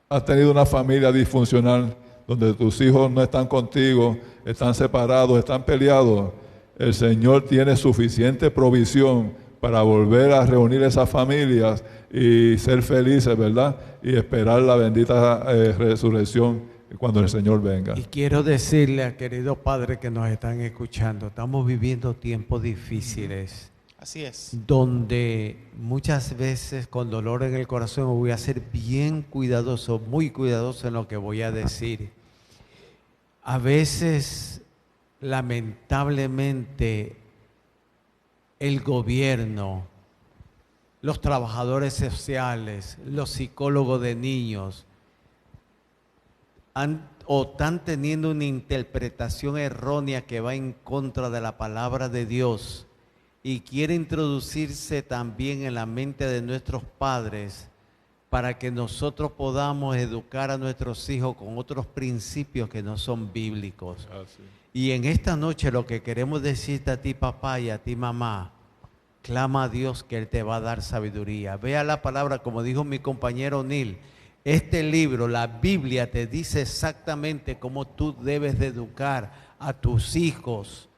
has tenido una familia disfuncional donde tus hijos no están contigo, están separados, están peleados, el Señor tiene suficiente provisión para volver a reunir esas familias y ser felices, ¿verdad? Y esperar la bendita resurrección cuando el Señor venga. Y quiero decirle a queridos padres que nos están escuchando, estamos viviendo tiempos difíciles. Así es. Donde muchas veces con dolor en el corazón voy a ser bien cuidadoso, muy cuidadoso en lo que voy a decir. A veces, lamentablemente, el gobierno, los trabajadores sociales, los psicólogos de niños, están teniendo una interpretación errónea que va en contra de la palabra de Dios y quiere introducirse también en la mente de nuestros padres para que nosotros podamos educar a nuestros hijos con otros principios que no son bíblicos. Y en esta noche lo que queremos decirte a ti, papá, y a ti, mamá: clama a Dios que Él te va a dar sabiduría. Vea la palabra, como dijo mi compañero Neil. Este libro, la Biblia, te dice exactamente cómo tú debes de educar a tus hijos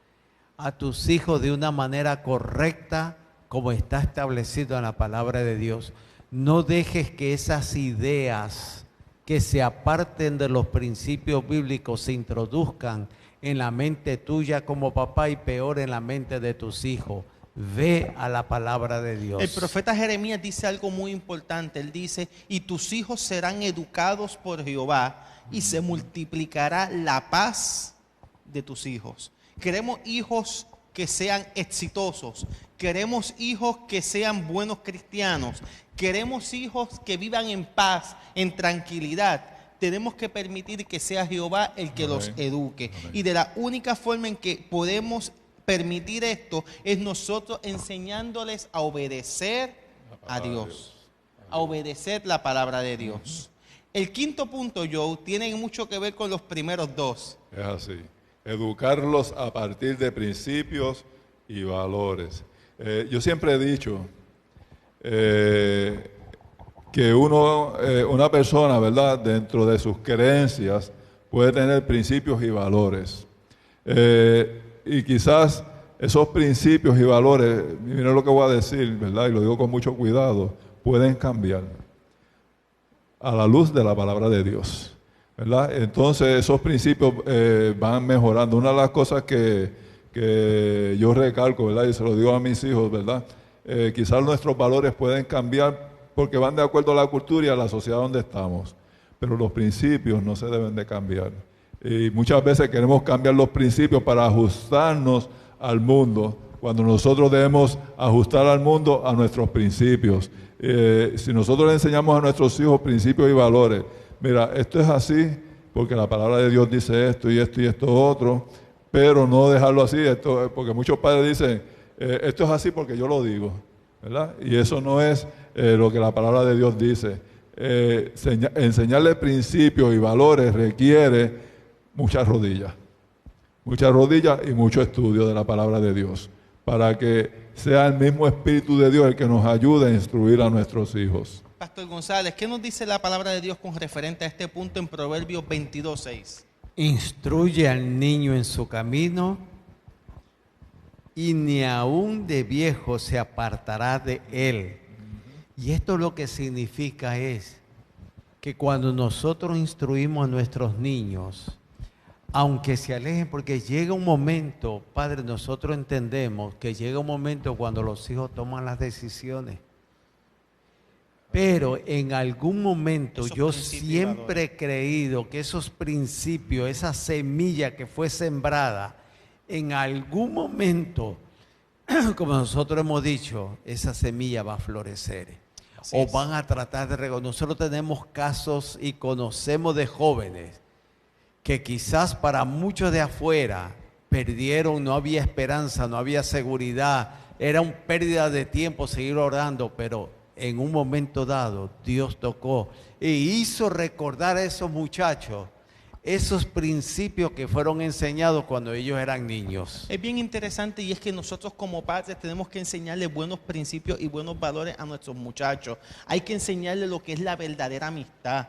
de una manera correcta, como está establecido en la palabra de Dios. No dejes que esas ideas que se aparten de los principios bíblicos, se introduzcan en la mente tuya como papá y peor en la mente de tus hijos. Ve a la palabra de Dios. El profeta Jeremías dice algo muy importante. Él dice, y tus hijos serán educados por Jehová y se multiplicará la paz de tus hijos. Queremos hijos que sean exitosos. Queremos hijos que sean buenos cristianos. Queremos hijos que vivan en paz, en tranquilidad. Tenemos que permitir que sea Jehová el que los eduque. Y de la única forma en que podemos permitir esto es nosotros enseñándoles a obedecer a Dios. A obedecer la palabra de Dios. El quinto punto, Joe, tiene mucho que ver con los primeros dos. Es así. Educarlos a partir de principios y valores. Yo siempre he dicho que una persona, ¿verdad?, dentro de sus creencias puede tener principios y valores. Y quizás esos principios y valores, miren lo que voy a decir, ¿verdad?, y lo digo con mucho cuidado, pueden cambiar a la luz de la palabra de Dios, ¿verdad? Entonces esos principios van mejorando. Una de las cosas que yo recalco, ¿verdad?, y se lo digo a mis hijos, ¿verdad?, quizás nuestros valores pueden cambiar porque van de acuerdo a la cultura y a la sociedad donde estamos, pero los principios no se deben de cambiar. Y muchas veces queremos cambiar los principios para ajustarnos al mundo, cuando nosotros debemos ajustar al mundo a nuestros principios. Si nosotros le enseñamos a nuestros hijos principios y valores, mira, esto es así porque la palabra de Dios dice esto y esto y esto otro, pero no dejarlo así, porque muchos padres dicen, esto es así porque yo lo digo, ¿verdad? Y eso no es lo que la palabra de Dios dice. Enseñarle principios y valores requiere muchas rodillas y mucho estudio de la palabra de Dios, para que sea el mismo Espíritu de Dios el que nos ayude a instruir a nuestros hijos. Pastor González, ¿qué nos dice la palabra de Dios con referente a este punto en Proverbios 22:6? Instruye al niño en su camino y ni aun de viejo se apartará de él. Y esto lo que significa es que cuando nosotros instruimos a nuestros niños, aunque se alejen, porque llega un momento, Padre, nosotros entendemos que llega un momento cuando los hijos toman las decisiones. Pero en algún momento yo siempre he creído que esos principios, esa semilla que fue sembrada, en algún momento, como nosotros hemos dicho, esa semilla va a florecer. O van a tratar de reconocer. Nosotros tenemos casos y conocemos de jóvenes que quizás para muchos de afuera perdieron, no había esperanza, no había seguridad, era una pérdida de tiempo seguir orando, pero en un momento dado Dios tocó e hizo recordar a esos muchachos esos principios que fueron enseñados cuando ellos eran niños. Es bien interesante, y es que nosotros como padres tenemos que enseñarle buenos principios y buenos valores a nuestros muchachos. Hay que enseñarle lo que es la verdadera amistad.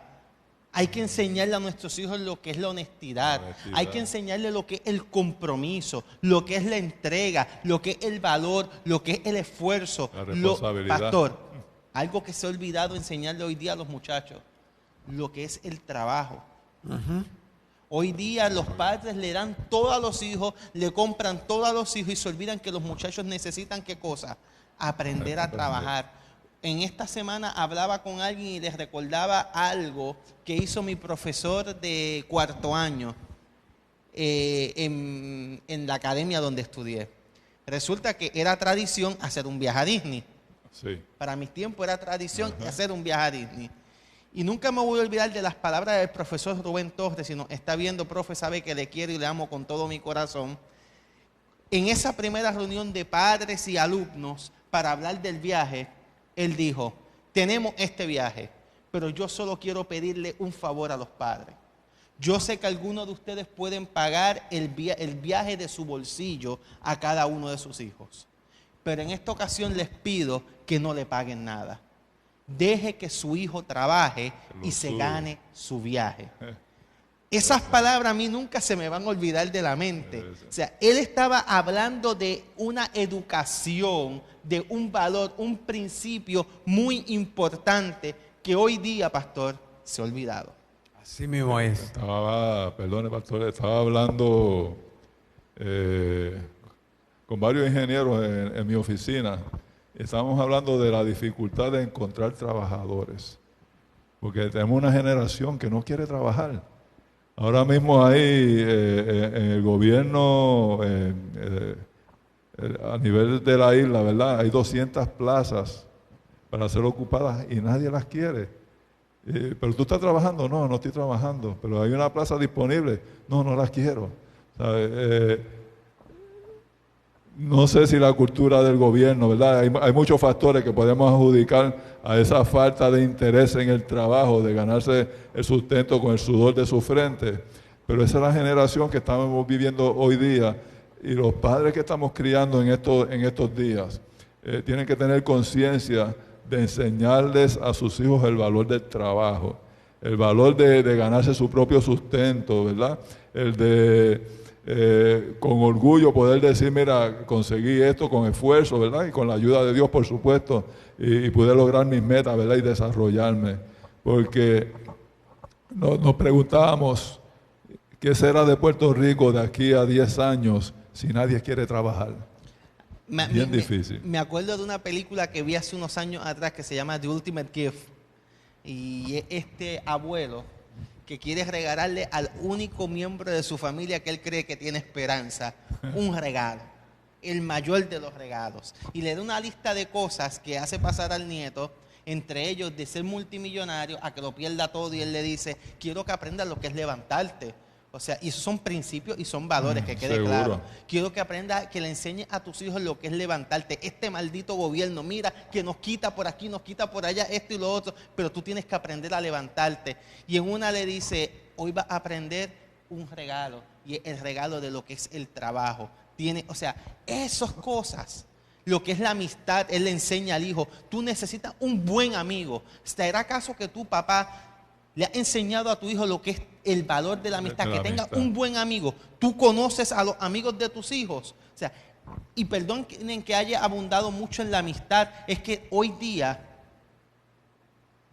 Hay que enseñarle a nuestros hijos lo que es la honestidad. Hay que enseñarle lo que es el compromiso, lo que es la entrega, lo que es el valor, lo que es el esfuerzo. La responsabilidad. Pastor, algo que se ha olvidado enseñarle hoy día a los muchachos, lo que es el trabajo. Hoy día los padres le dan todo a los hijos, le compran todo a los hijos y se olvidan que los muchachos necesitan, ¿qué cosa? Aprender a trabajar. En esta semana hablaba con alguien y les recordaba algo que hizo mi profesor de cuarto año en la academia donde estudié. Resulta que era tradición hacer un viaje a Disney. Sí. Para mis tiempos era tradición hacer un viaje a Disney. Y nunca me voy a olvidar de las palabras del profesor Rubén Torres, si nos está viendo, profe, sabe que le quiero y le amo con todo mi corazón. En esa primera reunión de padres y alumnos para hablar del viaje, él dijo, tenemos este viaje, pero yo solo quiero pedirle un favor a los padres. Yo sé que algunos de ustedes pueden pagar el viaje de su bolsillo a cada uno de sus hijos, pero en esta ocasión les pido que no le paguen nada. Deje que su hijo trabaje y se gane su viaje. Esas palabras a mí nunca se me van a olvidar de la mente. O sea, él estaba hablando de una educación, de un valor, un principio muy importante que hoy día, pastor, se ha olvidado. Así mismo es. Perdone, pastor, estaba hablando con varios ingenieros en mi oficina. Estábamos hablando de la dificultad de encontrar trabajadores, porque tenemos una generación que no quiere trabajar. Ahora mismo hay en el gobierno, a nivel de la isla, ¿verdad? Hay 200 plazas para ser ocupadas y nadie las quiere. ¿Pero tú estás trabajando? No, no estoy trabajando. ¿Pero hay una plaza disponible? No, no las quiero. No sé si la cultura del gobierno, ¿verdad? Hay muchos factores que podemos adjudicar a esa falta de interés en el trabajo, de ganarse el sustento con el sudor de su frente. Pero esa es la generación que estamos viviendo hoy día, y los padres que estamos criando en estos días tienen que tener conciencia de enseñarles a sus hijos el valor del trabajo, el valor de ganarse su propio sustento, ¿verdad? El de con orgullo poder decir, mira, conseguí esto con esfuerzo, ¿verdad? Y con la ayuda de Dios, por supuesto, y pude lograr mis metas, ¿verdad? Y desarrollarme. Porque nos preguntábamos, ¿qué será de Puerto Rico de aquí a 10 años si nadie quiere trabajar? Bien difícil. Me acuerdo de una película que vi hace unos años atrás que se llama The Ultimate Gift. Y este abuelo que quiere regalarle al único miembro de su familia que él cree que tiene esperanza un regalo, el mayor de los regalos, y le da una lista de cosas que hace pasar al nieto, entre ellos de ser multimillonario a que lo pierda todo, y él le dice, quiero que aprendas lo que es levantarte. O sea, y esos son principios y son valores, que quede seguro. claro. Quiero que aprendas, que le enseñes a tus hijos lo que es levantarte. Este maldito gobierno, mira, que nos quita por aquí, nos quita por allá, esto y lo otro, pero tú tienes que aprender a levantarte. Y en una le dice, hoy vas a aprender un regalo, y es el regalo de lo que es el trabajo. O sea, esas cosas, lo que es la amistad, él le enseña al hijo, tú necesitas un buen amigo. ¿Será acaso que tu papá le has enseñado a tu hijo lo que es el valor de la amistad? Que tenga un buen amigo. Tú conoces a los amigos de tus hijos. O sea, y perdón que haya abundado mucho en la amistad, es que hoy día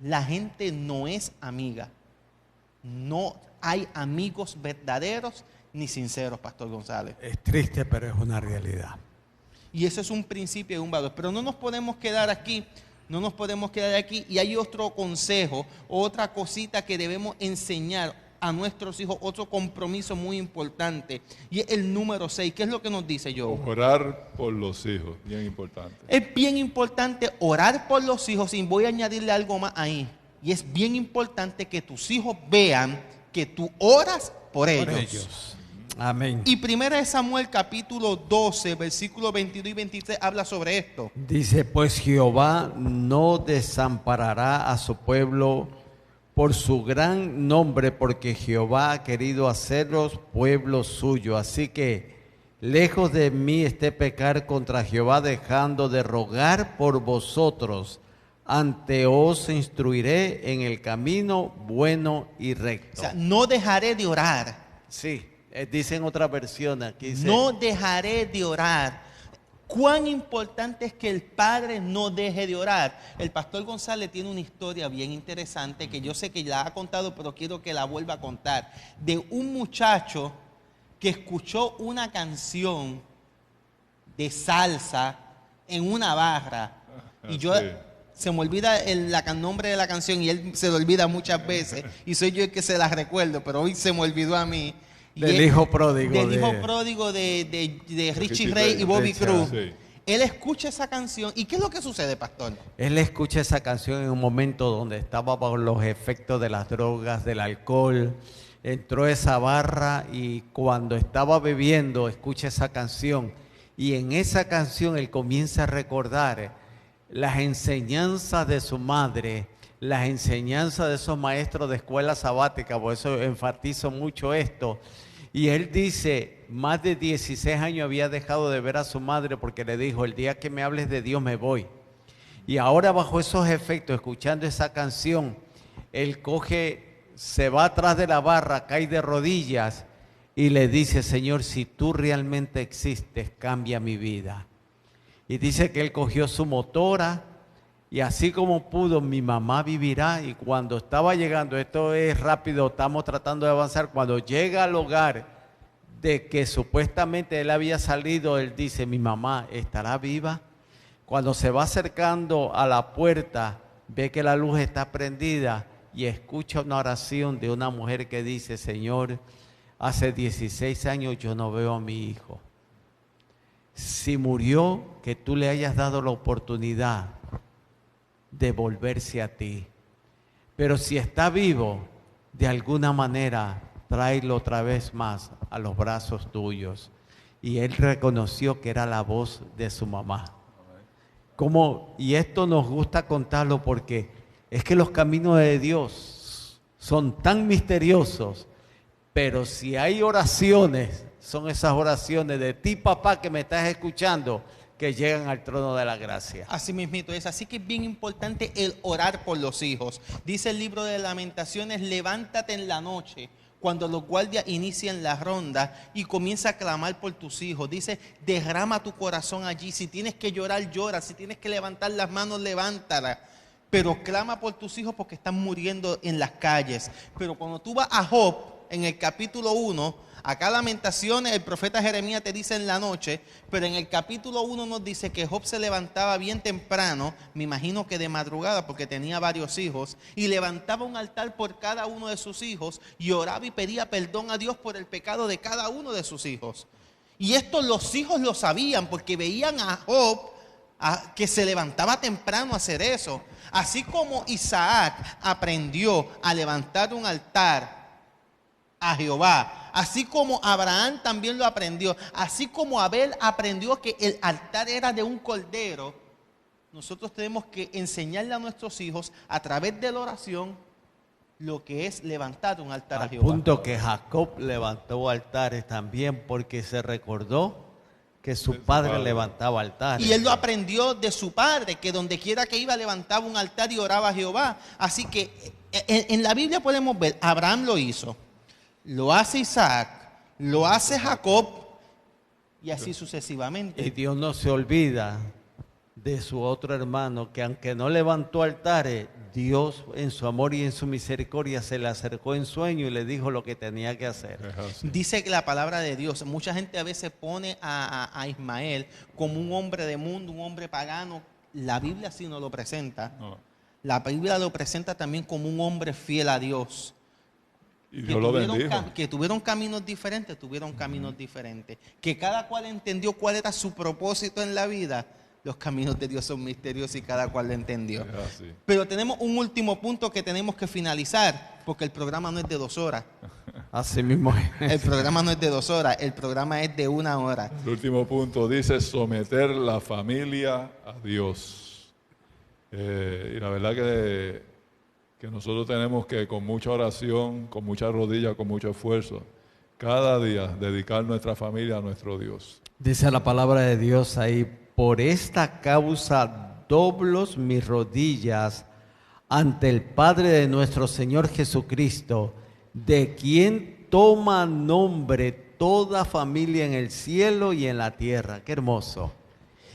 la gente no es amiga. No hay amigos verdaderos ni sinceros, Pastor González. Es triste, pero es una realidad. Y eso es un principio y un valor. Pero no nos podemos quedar aquí. No nos podemos quedar aquí. Y hay otro consejo, otra cosita que debemos enseñar a nuestros hijos, otro compromiso muy importante. Y es el número 6. ¿Qué es lo que nos dice Joe? Orar por los hijos, bien importante. Es bien importante orar por los hijos, y voy a añadirle algo más ahí. Y es bien importante que tus hijos vean que tú oras por ellos. Amén. Y 1 Samuel capítulo 12, versículos 22 y 23 habla sobre esto. Dice, pues Jehová no desamparará a su pueblo por su gran nombre, porque Jehová ha querido hacerlos pueblo suyo. Así que lejos de mí esté pecar contra Jehová, dejando de rogar por vosotros. Ante os instruiré en el camino bueno y recto. O sea, no dejaré de orar. Sí. Dice en otra versión aquí. Dice, no dejaré de orar. Cuán importante es que el padre no deje de orar. El pastor González tiene una historia bien interesante que yo sé que la ha contado, pero quiero que la vuelva a contar. De un muchacho que escuchó una canción de salsa en una barra. Y yo... Sí. Se me olvida el nombre de la canción, y él se lo olvida muchas veces. Y soy yo el que se la recuerdo, pero hoy se me olvidó a mí. del hijo pródigo. Del hijo pródigo de Richie Ray y Bobby Cruz. Sí. Él escucha esa canción. ¿Y qué es lo que sucede, pastor? Él escucha esa canción en un momento donde estaba bajo los efectos de las drogas, del alcohol. Entró a esa barra y cuando estaba bebiendo, escucha esa canción. Y en esa canción él comienza a recordar las enseñanzas de su madre, las enseñanzas de esos maestros de escuela sabática, por eso enfatizo mucho esto. Y él dice, más de 16 años había dejado de ver a su madre porque le dijo, el día que me hables de Dios me voy. Y ahora bajo esos efectos, escuchando esa canción, él se va atrás de la barra, cae de rodillas y le dice, Señor, si tú realmente existes, cambia mi vida. Y dice que él cogió su motora y así como pudo, mi mamá vivirá. Y cuando estaba llegando, esto es rápido, estamos tratando de avanzar, cuando llega al hogar de que supuestamente él había salido, él dice, mi mamá estará viva. Cuando se va acercando a la puerta, ve que la luz está prendida y escucha una oración de una mujer que dice, Señor, hace 16 años yo no veo a mi hijo. Si murió, que tú le hayas dado la oportunidad de volverse a ti. Pero si está vivo, de alguna manera, tráelo otra vez más a los brazos tuyos. Y él reconoció que era la voz de su mamá. Y esto nos gusta contarlo porque es que los caminos de Dios son tan misteriosos, pero si hay oraciones, son esas oraciones de ti, papá, que me estás escuchando, que llegan al trono de la gracia. Así mismito es. Así que es bien importante el orar por los hijos. Dice el libro de Lamentaciones, levántate en la noche, cuando los guardias inician la ronda, y comienza a clamar por tus hijos. Dice, derrama tu corazón allí. Si tienes que llorar, llora. Si tienes que levantar las manos, levántalas. Pero clama por tus hijos porque están muriendo en las calles. Pero cuando tú vas a Job, en el capítulo 1, acá Lamentaciones, el profeta Jeremías te dice en la noche, pero en el capítulo 1 nos dice que Job se levantaba bien temprano, me imagino que de madrugada porque tenía varios hijos, y levantaba un altar por cada uno de sus hijos y oraba y pedía perdón a Dios por el pecado de cada uno de sus hijos. Y esto los hijos lo sabían porque veían a Job que se levantaba temprano a hacer eso. Así como Isaac aprendió a levantar un altar a Jehová, así como Abraham también lo aprendió, así como Abel aprendió que el altar era de un cordero, nosotros tenemos que enseñarle a nuestros hijos a través de la oración lo que es levantar un altar a Jehová. Al punto que Jacob levantó altares también porque se recordó que su padre levantaba altares. Y él lo aprendió de su padre, que donde quiera que iba levantaba un altar y oraba a Jehová. Así que en la Biblia podemos ver, Abraham lo hizo, lo hace Isaac, lo hace Jacob y así sucesivamente. Y Dios no se olvida de su otro hermano que aunque no levantó altares, Dios en su amor y en su misericordia se le acercó en sueño y le dijo lo que tenía que hacer. Dice que la palabra de Dios, mucha gente a veces pone a Ismael como un hombre de mundo, un hombre pagano. La Biblia así no lo presenta. No. La Biblia lo presenta también como un hombre fiel a Dios. Y Dios lo bendijo. Que tuvieron caminos diferentes, que cada cual entendió cuál era su propósito en la vida. Los caminos de Dios son misteriosos y cada cual lo entendió. Pero tenemos un último punto que tenemos que finalizar, porque el programa no es de 2 horas. Así mismo es. El programa no es de 2 horas, el programa es de 1 hora. El último punto dice someter la familia a Dios. Y la verdad que nosotros tenemos que con mucha oración, con mucha rodilla, con mucho esfuerzo, cada día dedicar nuestra familia a nuestro Dios. Dice la palabra de Dios ahí, por esta causa doblo mis rodillas ante el Padre de nuestro Señor Jesucristo, de quien toma nombre toda familia en el cielo y en la tierra. Qué hermoso.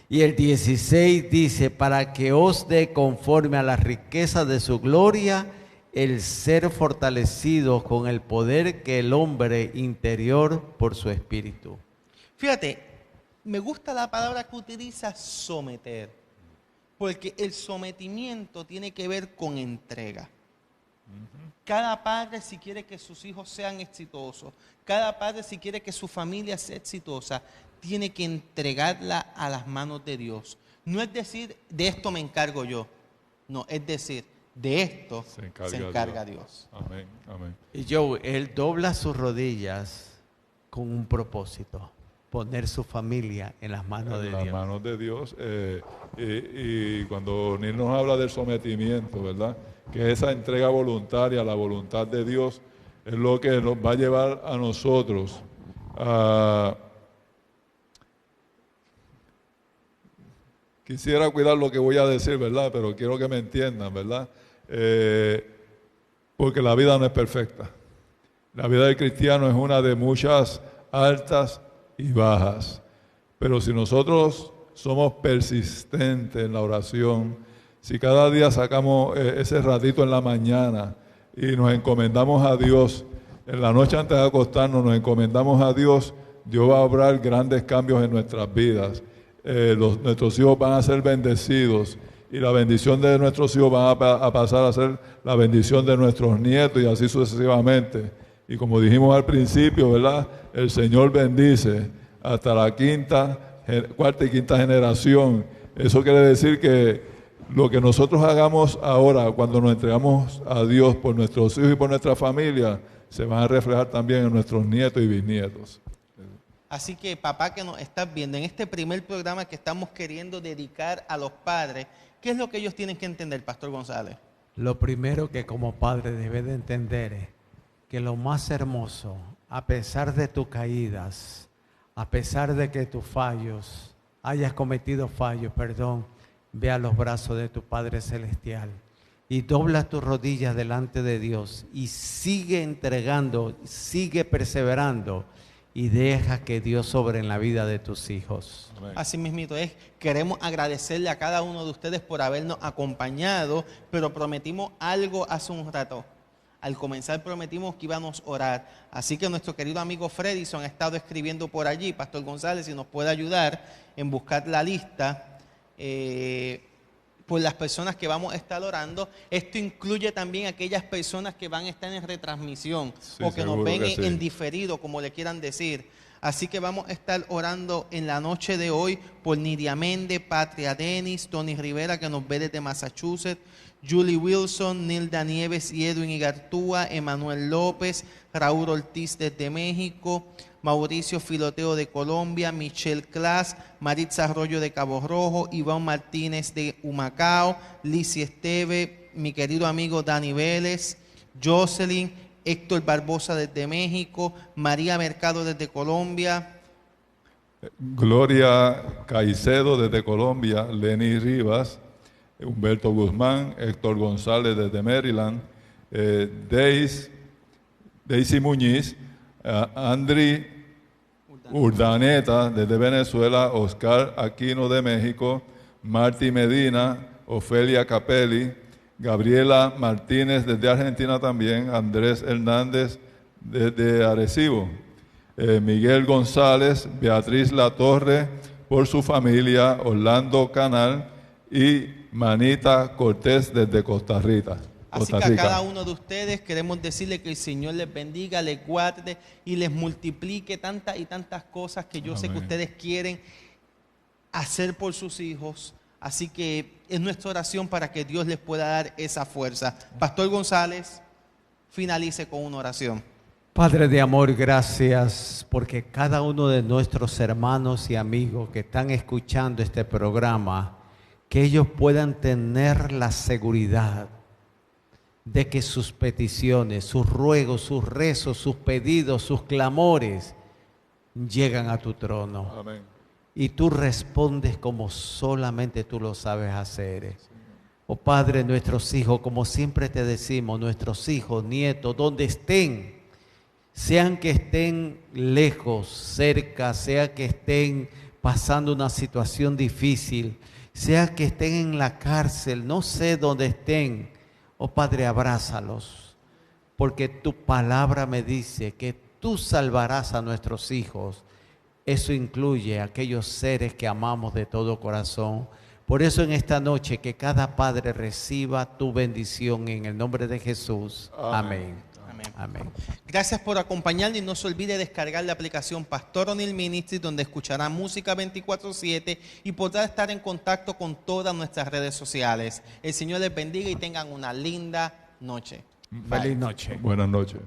Y el 16 dice, para que os dé conforme a la riqueza de su gloria, el ser fortalecidos con el poder que el hombre interior por su espíritu. Fíjate, me gusta la palabra que utiliza, someter, porque el sometimiento tiene que ver con entrega. Cada padre, si quiere que sus hijos sean exitosos, cada padre, si quiere que su familia sea exitosa, tiene que entregarla a las manos de Dios. No es decir, de esto me encargo yo. No, es decir, de esto se encarga Dios. Amén, amén. Y Joe, él dobla sus rodillas con un propósito. Poner su familia en las manos de Dios. En las manos de Dios. Y cuando Nil nos habla del sometimiento, ¿verdad? Que esa entrega voluntaria a la voluntad de Dios es lo que nos va a llevar a nosotros a... Quisiera cuidar lo que voy a decir, ¿verdad? Pero quiero que me entiendan, ¿verdad? Porque la vida no es perfecta. La vida del cristiano es una de muchas altas y bajas. Pero si nosotros somos persistentes en la oración, Si cada día sacamos ese ratito en la mañana y nos encomendamos a Dios, en la noche antes de acostarnos nos encomendamos a Dios, Dios va a obrar grandes cambios en nuestras vidas. Nuestros hijos van a ser bendecidos y la bendición de nuestros hijos va a pasar a ser la bendición de nuestros nietos y así sucesivamente. Y como dijimos al principio, ¿verdad? El Señor bendice hasta la cuarta y quinta generación. Eso quiere decir que lo que nosotros hagamos ahora, cuando nos entregamos a Dios por nuestros hijos y por nuestra familia, se van a reflejar también en nuestros nietos y bisnietos. Así que, papá que nos estás viendo, en este primer programa que estamos queriendo dedicar a los padres, ¿qué es lo que ellos tienen que entender, Pastor González? Lo primero que como padre debes de entender es que lo más hermoso, a pesar de tus caídas, a pesar de que tus fallos, hayas cometido fallos, ve a los brazos de tu Padre Celestial y dobla tus rodillas delante de Dios y sigue entregando, sigue perseverando y deja que Dios sobre en la vida de tus hijos. Amén. Así mismito es. Queremos agradecerle a cada uno de ustedes por habernos acompañado, pero prometimos algo hace un rato. Al comenzar prometimos que íbamos a orar. Así que nuestro querido amigo Fredison ha estado escribiendo por allí. Pastor González, si nos puede ayudar en buscar la lista por las personas que vamos a estar orando. Esto incluye también aquellas personas que van a estar en retransmisión o que nos ven en diferido, como le quieran decir. Así que vamos a estar orando en la noche de hoy por Nidia Méndez, Patria Denis, Tony Rivera, que nos ve desde Massachusetts, Julie Wilson, Nilda Nieves y Edwin Igartúa, Emanuel López, Raúl Ortiz desde México, Mauricio Filoteo de Colombia, Michelle Class, Maritza Arroyo de Cabo Rojo, Iván Martínez de Humacao, Lizy Esteve, mi querido amigo Dani Vélez, Jocelyn, Héctor Barbosa desde México, María Mercado desde Colombia, Gloria Caicedo desde Colombia, Lenny Rivas, Humberto Guzmán, Héctor González desde Maryland, Daisy Muñiz, Andri Urdaneta desde Venezuela, Oscar Aquino de México, Marty Medina, Ofelia Capelli, Gabriela Martínez desde Argentina también, Andrés Hernández desde Arecibo, Miguel González, Beatriz Latorre por su familia, Orlando Canal y Manita Cortés desde Costa Rica. Así que a cada uno de ustedes queremos decirle que el Señor les bendiga, les guarde y les multiplique tantas y tantas cosas que yo sé que ustedes quieren hacer por sus hijos. Así que es nuestra oración para que Dios les pueda dar esa fuerza. Pastor González, finalice con una oración. Padre de amor, gracias porque cada uno de nuestros hermanos y amigos que están escuchando este programa, que ellos puedan tener la seguridad de que sus peticiones, sus ruegos, sus rezos, sus pedidos, sus clamores llegan a tu trono. Amén. Y tú respondes como solamente tú lo sabes hacer. Oh Padre, nuestros hijos, como siempre te decimos, nuestros hijos, nietos, donde estén, sean que estén lejos, cerca, sea que estén pasando una situación difícil, sea que estén en la cárcel, no sé dónde estén. Oh Padre, abrázalos, porque tu palabra me dice que tú salvarás a nuestros hijos. Eso incluye a aquellos seres que amamos de todo corazón. Por eso en esta noche que cada padre reciba tu bendición en el nombre de Jesús. Amén. Amén. Amén. Gracias por acompañarnos y no se olvide descargar la aplicación Pastor O'Neill Ministry, donde escuchará música 24/7 y podrá estar en contacto con todas nuestras redes sociales. El Señor les bendiga y tengan una linda noche. Feliz noche. Buenas noches.